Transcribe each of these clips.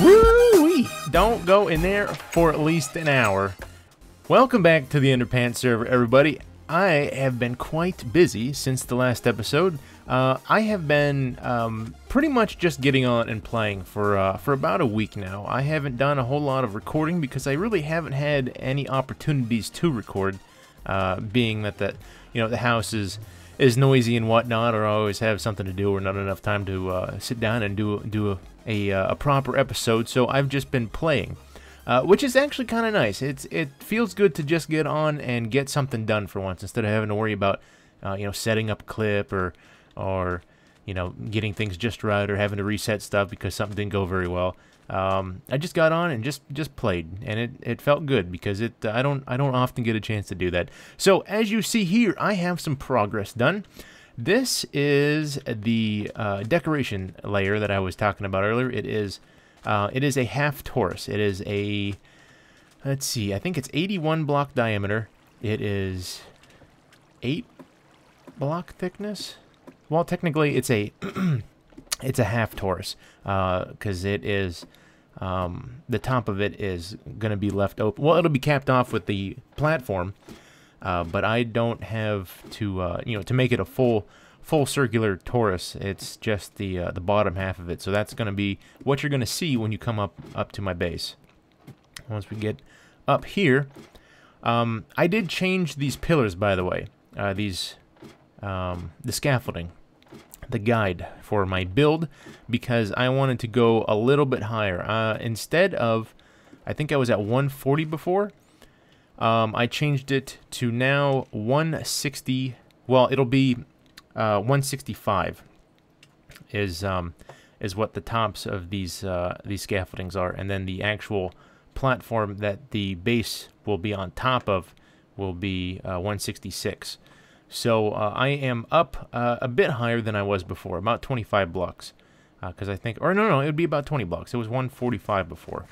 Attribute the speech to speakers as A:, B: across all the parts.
A: Woo-wee! Don't go in there for at least an hour. Welcome back to the Enderpants server, everybody. I have been quite busy since the last episode. I have been pretty much just getting on and playing for about a week now. I haven't done a whole lot of recording because I really haven't had any opportunities to record, being that the house is noisy and whatnot, or I always have something to do, or not enough time to sit down and do a proper episode. So I've just been playing. Which is actually kind of nice. It feels good to just get on and get something done for once, instead of having to worry about setting up a clip or getting things just right, or having to reset stuff because something didn't go very well. I just got on and just played, and it felt good because I don't often get a chance to do that. So as you see here, I have some progress done. This is the decoration layer that I was talking about earlier. It is a half torus. It is a, let's see, I think it's 81 block diameter. It is 8 block thickness. Well, technically it's a it's a half torus, because it is the top of it is going to be left open. Well, it'll be capped off with the platform, but I don't have to to make it a full circular torus. It's just the bottom half of it. So that's going to be what you're going to see when you come up to my base. Once we get up here, I did change these pillars, by the way. The scaffolding, the guide for my build, because I wanted to go a little bit higher. Instead of, I think I was at 140 before, I changed it to now 160. Well, it'll be 165 is what the tops of these scaffoldings are, and then the actual platform that the base will be on top of will be 166. So I am up a bit higher than I was before, about 25 blocks, because I think, or no, it would be about 20 blocks. It was 145 before.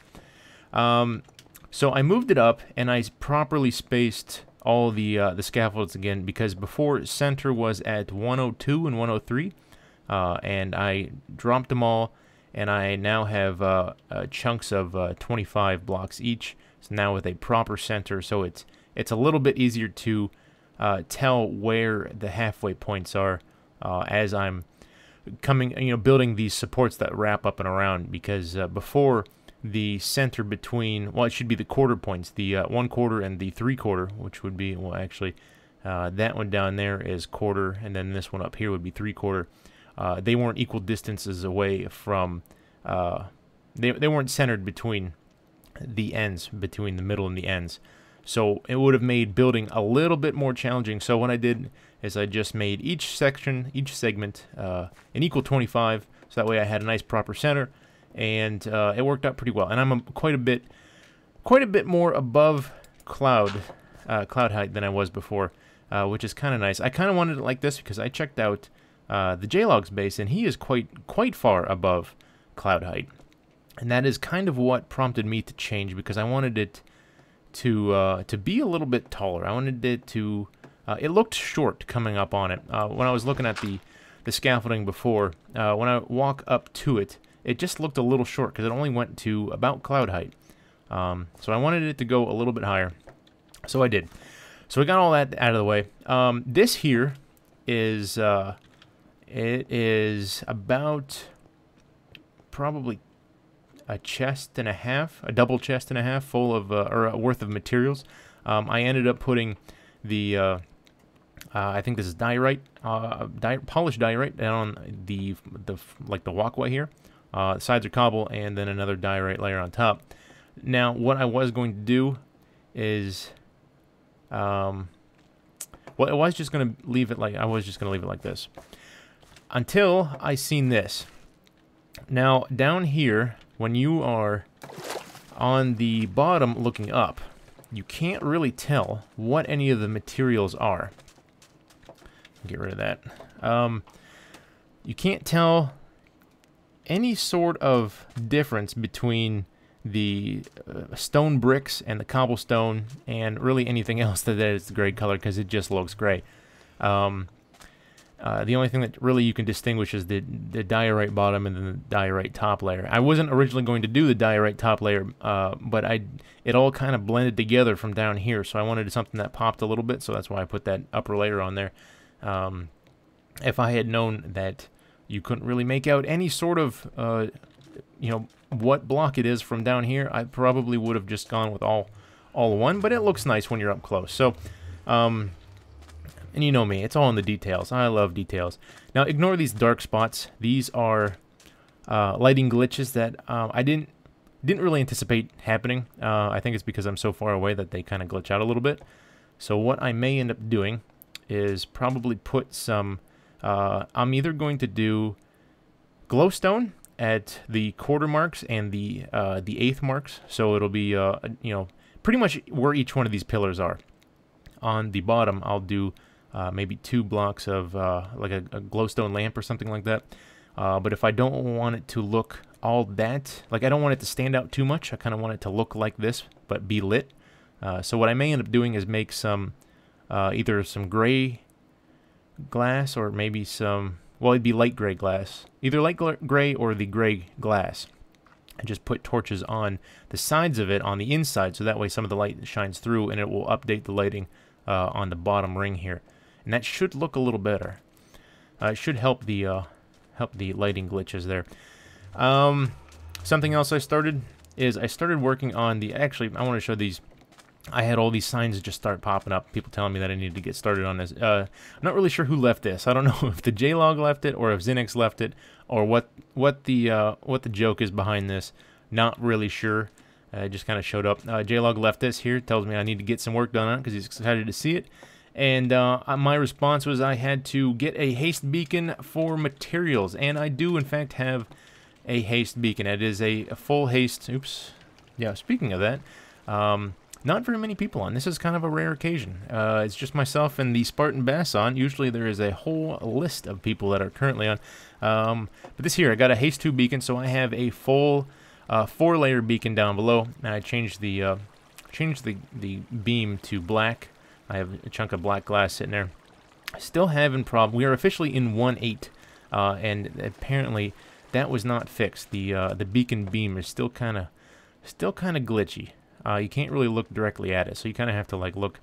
A: So I moved it up, and I properly spaced all the scaffolds again, because before center was at 102 and 103, and I dropped them all, and I now have chunks of 25 blocks each. So now with a proper center, so it's a little bit easier to tell where the halfway points are as I'm building these supports that wrap up and around, because before, the center between, well, it should be the quarter points, the 1/4 and the 3/4, which would be, well, actually, that one down there is quarter, and then this one up here would be 3/4. They weren't equal distances away from, they weren't centered between the ends, between the middle and the ends. So it would have made building a little bit more challenging. So what I did is I just made each section, each segment, an equal 25, so that way I had a nice proper center. And it worked out pretty well, and I'm quite a bit more above cloud height than I was before, which is kind of nice. I kind of wanted it like this because I checked out the J-Log's base, and he is quite far above cloud height, and that is kind of what prompted me to change, because I wanted it to be a little bit taller. I wanted it to it looked short coming up on it. When I was looking at the scaffolding before, when I walk up to it, it just looked a little short because it only went to about cloud height. So I wanted it to go a little bit higher. So I did. So we got all that out of the way. This here is, it is about probably a chest and a half, a double chest and a half full of, or worth of materials. I ended up putting the, I think this is diorite, polished diorite down on the walkway here. The sides are cobble, and then another diorite layer on top. Now, what I was going to do is, well, I was just going to leave it like this until I seen this. Now, down here, when you are on the bottom looking up, you can't really tell what any of the materials are. Get rid of that. You can't tell any sort of difference between the stone bricks and the cobblestone and really anything else that is the gray color, because it just looks gray. The only thing that really you can distinguish is the diorite bottom and then the diorite top layer. I wasn't originally going to do the diorite top layer, but it all kind of blended together from down here, so I wanted something that popped a little bit, so that's why I put that upper layer on there. If I had known that you couldn't really make out any sort of, you know, what block it is from down here, I probably would have just gone with all one, but it looks nice when you're up close. So, and you know me, it's all in the details. I love details. Now, ignore these dark spots. These are lighting glitches that I didn't really anticipate happening. I think it's because I'm so far away that they kind of glitch out a little bit. So what I may end up doing is probably put some... I'm either going to do glowstone at the quarter marks and the eighth marks, so it'll be you know, pretty much where each one of these pillars are. On the bottom, I'll do maybe 2 blocks of like a glowstone lamp or something like that. But if I don't want it to look all that, like I don't want it to stand out too much, I kind of want it to look like this but be lit. So what I may end up doing is make some either some gray glass or maybe some, well, it'd be light gray glass, either light gray or the gray glass, and just put torches on the sides of it on the inside, so that way some of the light shines through and it will update the lighting on the bottom ring here, and that should look a little better. It should help the lighting glitches there. Something else I started working on the, actually I want to show these. I had all these signs just start popping up, people telling me that I needed to get started on this. I'm not really sure who left this. I don't know if the JLog left it or if Zinix left it or what the joke is behind this. Not really sure. It just kind of showed up. JLog left this here, tells me I need to get some work done on it because he's excited to see it. And my response was I had to get a haste beacon for materials, and I do in fact have a haste beacon. It is a full haste. Oops. Yeah, speaking of that, not very many people on. This is kind of a rare occasion. It's just myself and the Spartan Bass on. Usually there is a whole list of people that are currently on. But this here, I got a Haste 2 beacon, so I have a full 4-layer beacon down below. And I changed the beam to black. I have a chunk of black glass sitting there. Still having problem. We are officially in 1.8, and apparently that was not fixed. The beacon beam is still kind of glitchy. You can't really look directly at it, so you kind of have to like look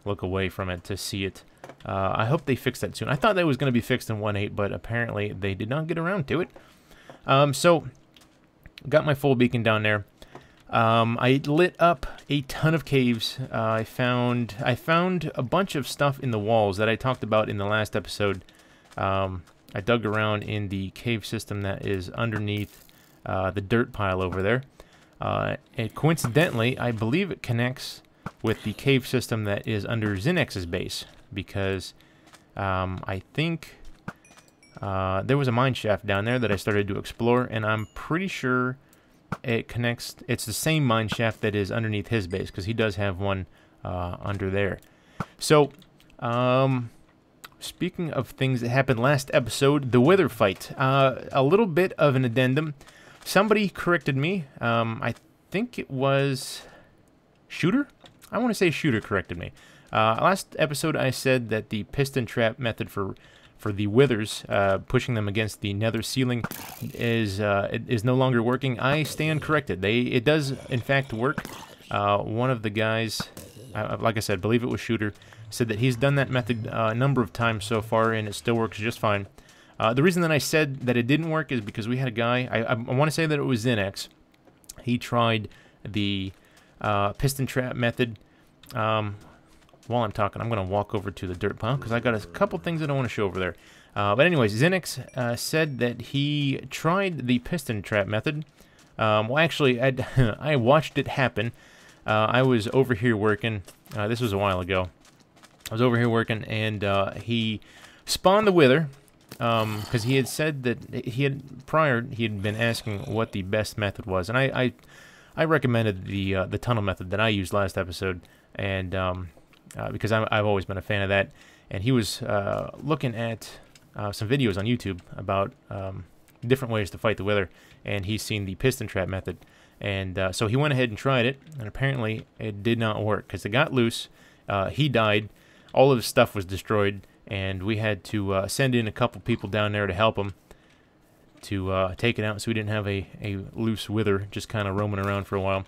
A: away from it to see it. I hope they fix that soon. I thought that was going to be fixed in 1.8, but apparently they did not get around to it. So got my full beacon down there. I lit up a ton of caves. I found a bunch of stuff in the walls that I talked about in the last episode. I dug around in the cave system that is underneath the dirt pile over there. And coincidentally, I believe it connects with the cave system that is under Zinex's base, because I think there was a mine shaft down there that I started to explore, and I'm pretty sure it connects. It's the same mine shaft that is underneath his base, because he does have one under there. So, speaking of things that happened last episode, the wither fight. A little bit of an addendum. Somebody corrected me. I think it was Shooter? I want to say Shooter corrected me. Last episode I said that the piston trap method for the withers, pushing them against the nether ceiling, is no longer working. I stand corrected. It does in fact work. One of the guys, like I said, believe it was Shooter, said that he's done that method a number of times so far, and it still works just fine. The reason that I said that it didn't work is because we had a guy, I want to say that it was Zinx. He tried the piston trap method. While I'm talking, I'm going to walk over to the dirt pile because I got a couple things that I want to show over there. But anyways, Zinx said that he tried the piston trap method. Well, actually, I watched it happen. I was over here working. This was a while ago. I was over here working, and he spawned the wither. Because he had said that he had been asking what the best method was, and I recommended the tunnel method that I used last episode, and because I've always been a fan of that, and he was looking at some videos on YouTube about different ways to fight the wither, and he's seen the piston trap method, and so he went ahead and tried it, and apparently it did not work because it got loose. He died, all of his stuff was destroyed. and we had to send in a couple people down there to help him to take it out, so we didn't have a loose wither just kind of roaming around for a while.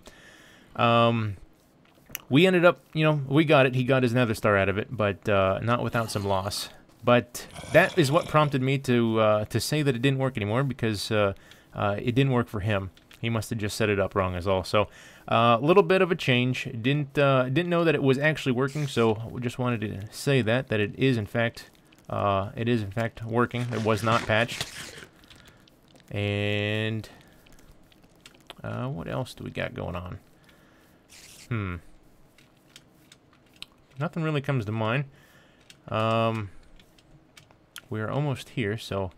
A: We ended up, you know, we got it. He got his nether star out of it, but not without some loss. But that is what prompted me to say that it didn't work anymore, because it didn't work for him. He must have just set it up wrong is all. So a little bit of a change. Didn't know that it was actually working, so we just wanted to say that it is in fact working. It was not patched. And what else do we got going on? Nothing really comes to mind. We're almost here, so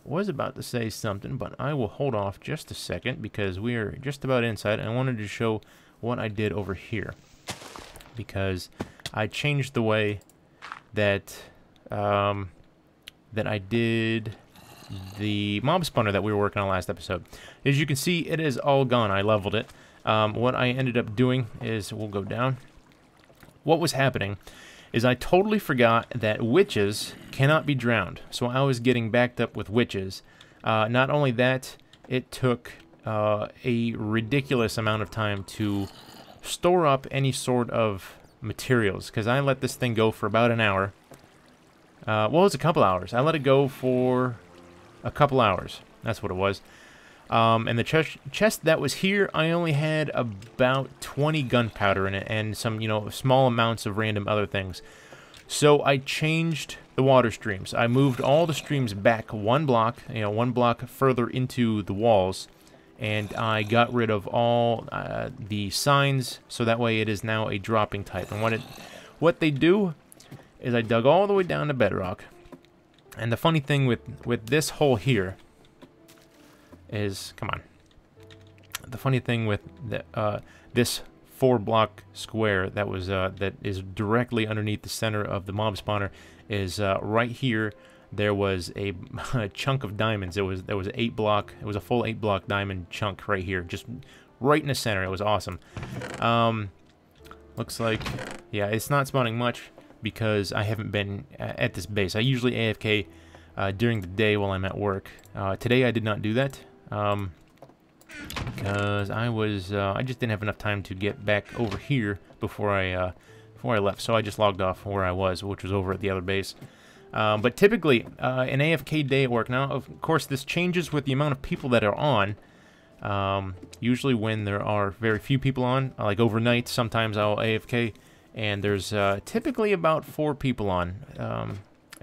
A: was about to say something, but I will hold off just a second because we are just about inside. And I wanted to show what I did over here, because I changed the way that that I did the mob spawner that we were working on last episode. As you can see, it is all gone. I leveled it. What I ended up doing is, we'll go down. What was happening is I totally forgot that witches cannot be drowned. So I was getting backed up with witches. Not only that, it took a ridiculous amount of time to store up any sort of materials, because I let this thing go for about an hour. Well, it was a couple hours. I let it go for a couple hours. That's what it was. And the chest that was here, I only had about 20 gunpowder in it and some, you know, small amounts of random other things. So I changed the water streams. I moved all the streams back one block further into the walls, and I got rid of all the signs, so that way it is now a dropping type. And what they do is I dug all the way down to bedrock. And the funny thing with this hole here is, come on. The funny thing with this 4-block square that was that is directly underneath the center of the mob spawner is right here. There was a chunk of diamonds. There was a full 8-block diamond chunk right here, just right in the center. It was awesome. Looks like, yeah, it's not spawning much because I haven't been at this base. I usually AFK during the day while I'm at work. Today I did not do that. Because I just didn't have enough time to get back over here before I left, so I just logged off where I was, which was over at the other base. But typically, an AFK day at work. Now, of course, this changes with the amount of people that are on. Usually, when there are very few people on, like overnight, sometimes I'll AFK, and there's typically about 4 people on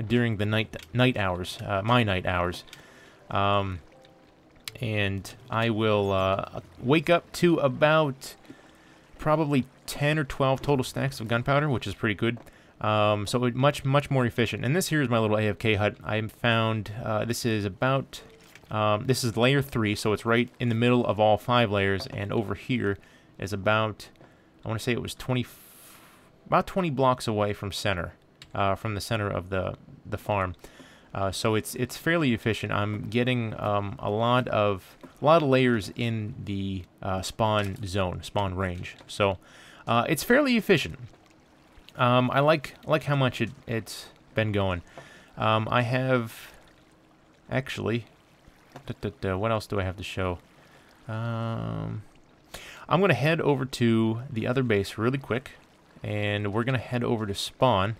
A: during the night hours, my night hours. And I will wake up to about probably 10 or 12 total stacks of gunpowder, which is pretty good. So it much more efficient. And this here is my little AFK hut. I found this is about this is layer 3, so it's right in the middle of all 5 layers. And over here is about, I want to say it was about 20 blocks away from from the center of the farm. So it's fairly efficient. I'm getting a lot of layers in the spawn range. So it's fairly efficient. I like how much it's been going. I have actually. What else do I have to show? I'm gonna head over to the other base really quick, and we're gonna head over to spawn.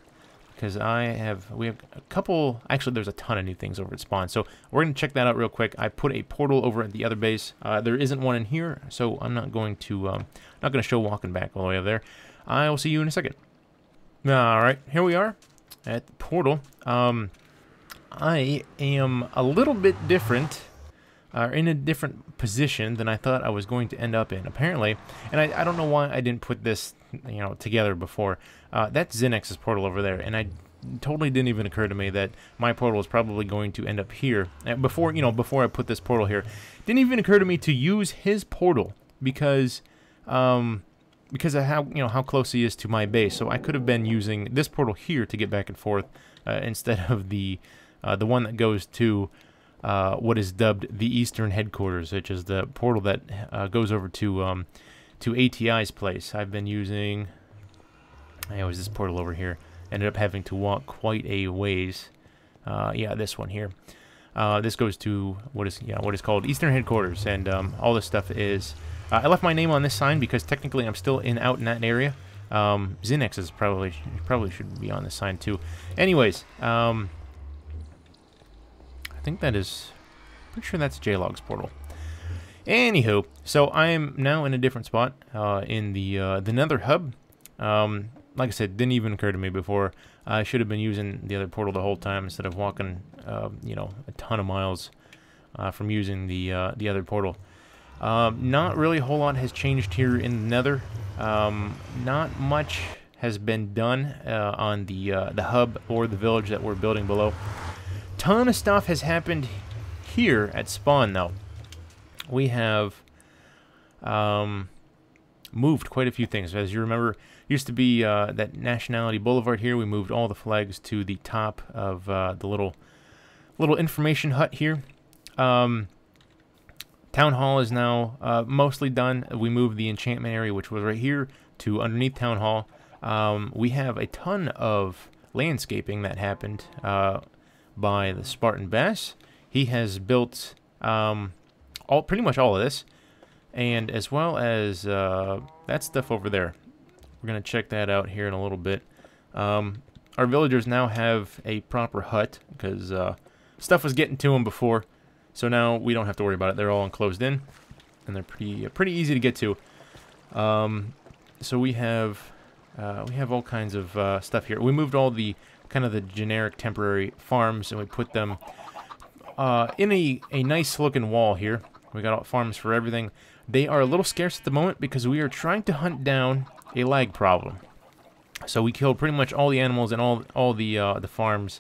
A: Because we have a couple, actually there's a ton of new things over at spawn, so we're going to check that out real quick. I put a portal over at the other base. There isn't one in here, so I'm not going to show walking back all the way over there. I will see you in a second. Alright, here we are at the portal. I am a little bit different, in a different position than I thought I was going to end up in, apparently. And I don't know why I didn't put this, together before. That's Zinex's portal over there, and I totally didn't even occur to me that my portal was probably going to end up here. Before I put this portal here, didn't even occur to me to use his portal because of how close he is to my base. So I could have been using this portal here to get back and forth instead of the one that goes to what is dubbed the Eastern Headquarters, which is the portal that goes over to ATI's place. I've been using. It was this portal over here. ended up having to walk quite a ways. Yeah, this one here. This goes to what is called Eastern Headquarters, and all this stuff is. I left my name on this sign because technically I'm still out in that area. Zinx is probably should be on this sign too. Anyways, I think that is. Pretty sure that's J-Log's portal. Anywho, so I am now in a different spot in the Nether hub. Like I said, didn't even occur to me before. I should have been using the other portal the whole time instead of walking, you know, a ton of miles from using the other portal. Not really a whole lot has changed here in the Nether. Not much has been done on the hub or the village that we're building below. Ton of stuff has happened here at spawn, though. We have moved quite a few things. As you remember, used to be that Nationality Boulevard here. We moved all the flags to the top of the little information hut here. Town Hall is now mostly done. We moved the enchantment area, which was right here, to underneath Town Hall. We have a ton of landscaping that happened by the Spartan Bass. He has built pretty much all of this, and as well as that stuff over there. We're going to check that out here in a little bit. Our villagers now have a proper hut because stuff was getting to them before, so now we don't have to worry about it. They're all enclosed in, and they're pretty easy to get to. So we have all kinds of stuff here. We moved all the kind of the generic temporary farms, and we put them in a nice looking wall here. We got all farms for everything. They are a little scarce at the moment because we are trying to hunt down a lag problem. So we killed pretty much all the animals and all the farms.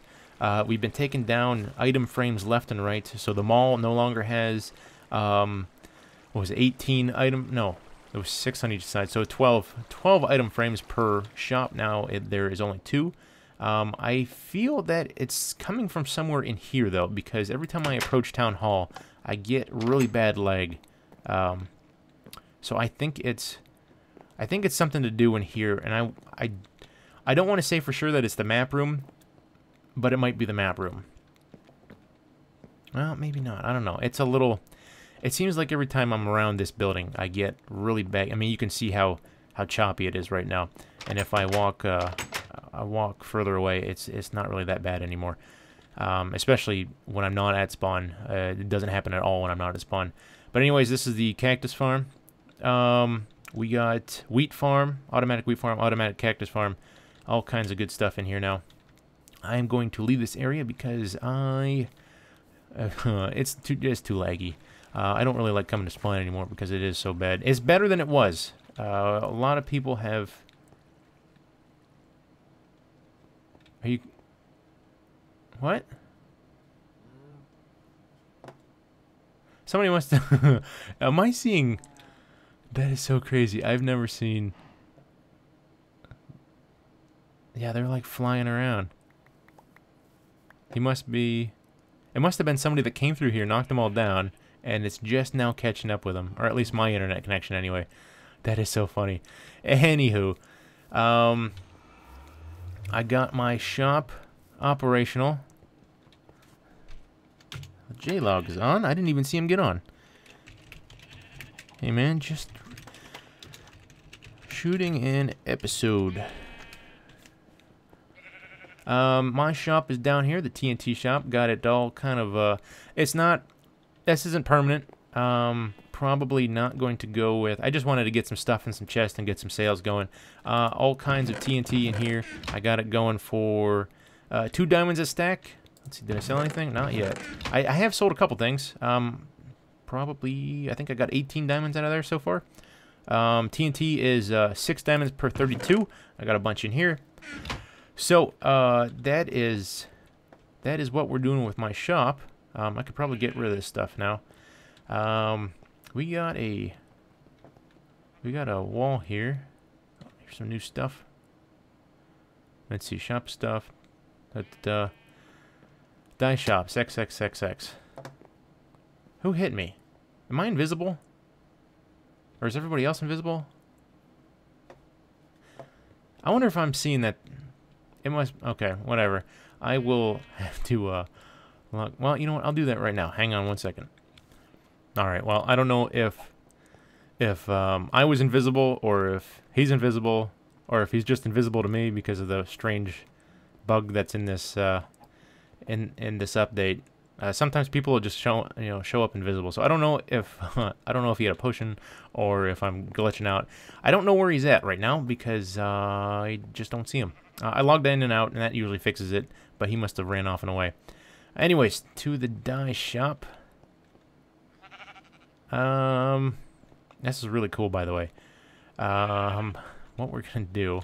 A: We've been taking down item frames left and right. So the mall no longer has what was it, 18 item? No, there was 6 on each side. So 12 item frames per shop now. There is only 2. I feel that it's coming from somewhere in here though, because every time I approach Town Hall, I get really bad lag. So I think it's something to do in here, and I don't want to say for sure that it's the map room, but it might be the map room. Well, maybe not. I don't know. It's a little. It seems like every time I'm around this building, I get really bad. I mean, you can see how choppy it is right now, and if I walk further away, it's not really that bad anymore. Especially when I'm not at spawn. It doesn't happen at all when I'm not at spawn. But anyways, this is the cactus farm. We got wheat farm, automatic wheat farm, automatic cactus farm, all kinds of good stuff in here now. I am going to leave this area because it's too laggy. I don't really like coming to spawn anymore because it is so bad. It's better than it was. A lot of people have. Are you? What? Somebody wants to. Am I seeing? That is so crazy. I've never seen. Yeah, they're like flying around. He must be. It must have been somebody that came through here, knocked them all down, and it's just now catching up with them, or at least my internet connection anyway. That is so funny. Anywho, I got my shop operational. J-Log is on. I didn't even see him get on. Hey man, just shooting an episode. My shop is down here, the TNT shop. Got it all kind of, it's not, this isn't permanent. Probably not going to go with, I just wanted to get some stuff in some chests and get some sales going. All kinds of TNT in here. I got it going for 2 diamonds a stack. Let's see, did I sell anything? Not yet. I have sold a couple things. Probably, I think I got 18 diamonds out of there so far. TNT is 6 diamonds per 32. I got a bunch in here. So, that is what we're doing with my shop. I could probably get rid of this stuff now. We got a wall here. Here's some new stuff. Let's see, shop stuff. That die shops, XXXX. Who hit me? Am I invisible? Or is everybody else invisible? I wonder if I'm seeing that. It must... Okay, whatever. I will have to, look. Well, you know what? I'll do that right now. Hang on one second. Alright, well, I don't know if I was invisible, or if he's invisible, or if he's just invisible to me because of the strange bug that's in this, in this update. Sometimes people will just show up invisible. So I don't know if he had a potion or if I'm glitching out. I don't know where he's at right now because I just don't see him. I logged in and out, and that usually fixes it. But he must have ran off and away. Anyways, to the dye shop. This is really cool, by the way. What we're gonna do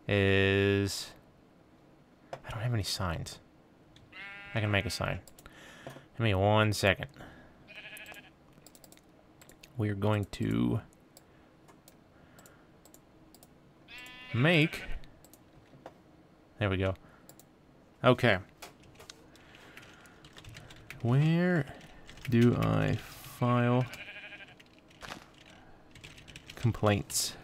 A: is I don't have any signs. I can make a sign. Give me 1 second. We're going to make... There we go. Okay. Where do I file complaints?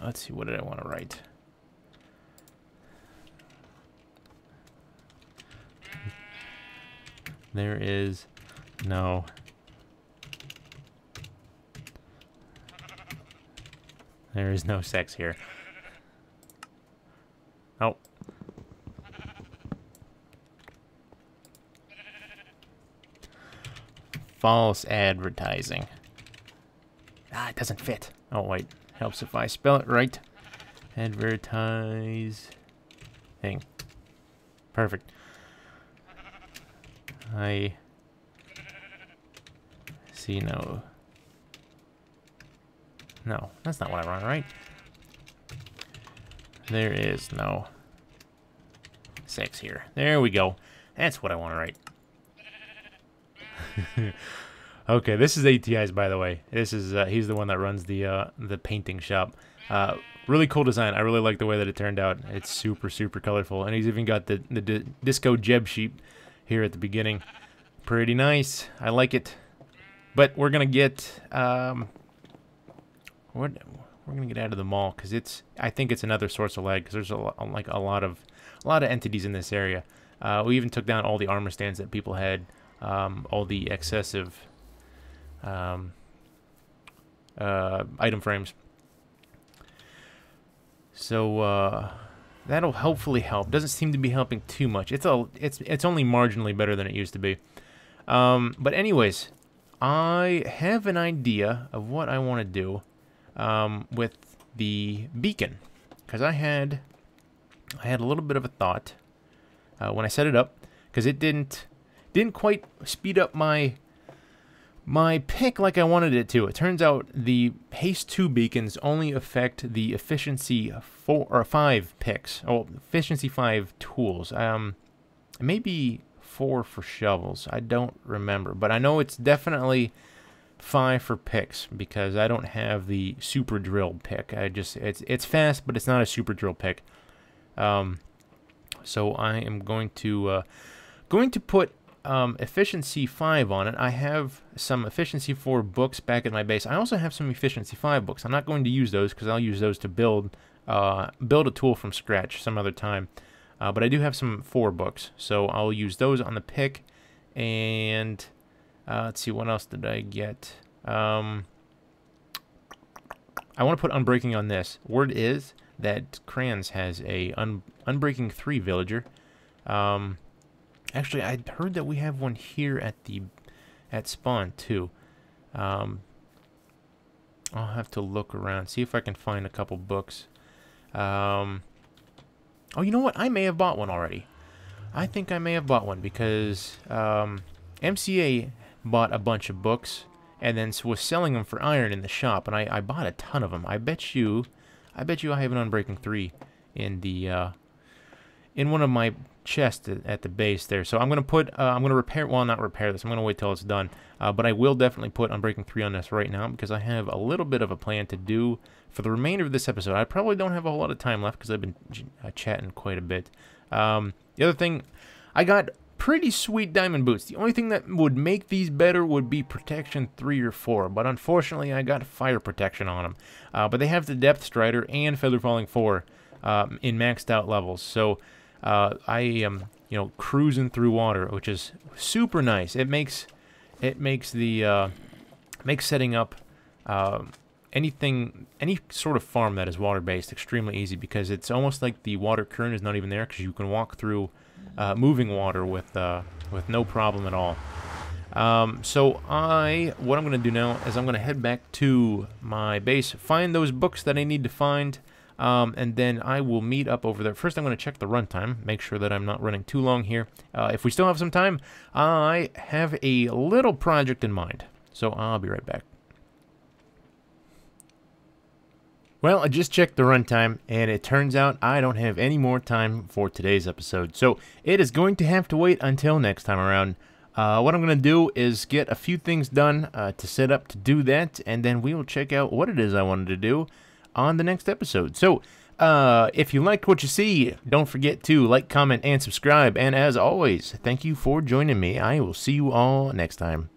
A: Let's see, what did I want to write? There is no sex here. Oh. False advertising. Ah, it doesn't fit. Oh, wait. Helps if I spell it right. Advertise thing. Perfect. I see no. No, that's not what I want, right? There is no sex here. There we go. That's what I want to write. Okay, this is ATI's, by the way. This is he's the one that runs the painting shop. Really cool design. I really like the way that it turned out. It's super, super colorful, and he's even got the disco Jeb sheep here at the beginning. Pretty nice. I like it. But we're gonna get we're gonna get out of the mall because I think it's another source of lag because there's a lot of entities in this area. We even took down all the armor stands that people had, all the excessive item frames. So that'll hopefully help. Doesn't seem to be helping too much. It's only marginally better than it used to be. But anyways, I have an idea of what I want to do with the beacon, because I had a little bit of a thought when I set it up, because it didn't quite speed up my pick like I wanted it to. It turns out the Haste 2 beacons only affect the Efficiency 4 or 5 picks. Oh, Efficiency 5 tools. Maybe 4 for shovels. I don't remember, but I know it's definitely 5 for picks because I don't have the super drill pick. It's fast, but it's not a super drill pick. So I am going to put Efficiency 5 on it. I have some Efficiency 4 books back at my base. I also have some Efficiency 5 books. I'm not going to use those because I'll use those to build a tool from scratch some other time. But I do have some 4 books, so I'll use those on the pick. And let's see, what else did I get? I want to put Unbreaking on this. Word is that Crayons has a Unbreaking 3 villager. Actually, I heard that we have one here at spawn too. I'll have to look around, see if I can find a couple books. Oh, you know what? I may have bought one already. I think I may have bought one because MCA bought a bunch of books and then was selling them for iron in the shop, and I bought a ton of them. I bet you I have an Unbreaking 3 in the in one of my chests at the base there. So I'm gonna repair. Well, not repair this. I'm gonna wait till it's done. But I will definitely put Unbreaking 3 on this right now because I have a little bit of a plan to do for the remainder of this episode. I probably don't have a whole lot of time left because I've been chatting quite a bit. The other thing, I got pretty sweet diamond boots. The only thing that would make these better would be protection 3 or 4, but unfortunately I got fire protection on them. But they have the depth strider and feather falling 4 in maxed out levels, so I am, you know, cruising through water, which is super nice. It makes the makes setting up any sort of farm that is water-based extremely easy, because it's almost like the water current is not even there, because you can walk through moving water with no problem at all. So what I'm going to do now is I'm going to head back to my base, find those books that I need to find, and then I will meet up over there. First, I'm going to check the runtime, make sure that I'm not running too long here. If we still have some time, I have a little project in mind, so I'll be right back. Well, I just checked the runtime, and it turns out I don't have any more time for today's episode, so it is going to have to wait until next time around. What I'm going to do is get a few things done to set up to do that, and then we will check out what it is I wanted to do on the next episode. So, if you liked what you see, don't forget to like, comment, and subscribe, and as always, thank you for joining me. I will see you all next time.